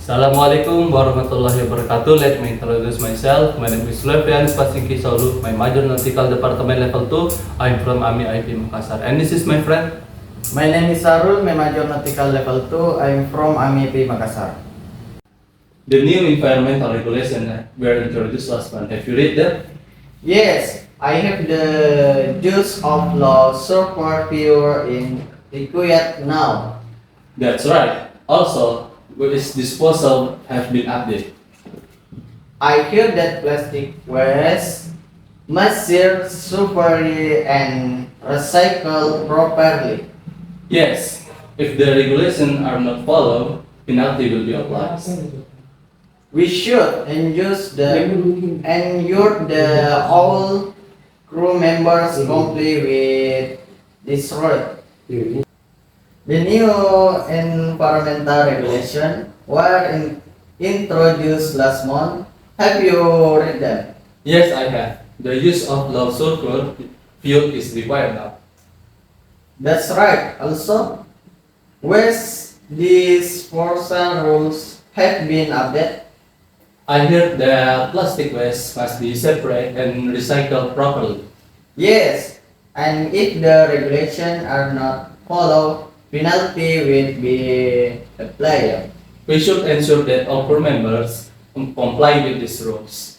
Assalamualaikum warahmatullahi wabarakatuh. Let me introduce myself. My name is Levian Spasinki Saulu. My major nautical department level 2. I'm from AMI IP Makassar. And this is my friend. My name is Sarul, my major nautical level 2. I'm from AMIP Makassar. The new environmental regulation were introduced last month. Have you read that? Yes, I have the use of law super pure in Kuwait now. That's right. Also, waste disposal have been updated. I hear that plastic waste must be superly and recycled properly. Yes, if the regulations are not followed, penalty will be applied. We should ensure the all crew members comply with this rule. The new environmental regulation were introduced last month. Have you read them? Yes, I have. The use of low sulfur fuel is required now. That's right. Also, waste disposal rules have been updated. I heard that plastic waste must be separate and recycled properly. Yes, and if the regulations are not followed, penalty will be applied. We should ensure that all crew members comply with these rules.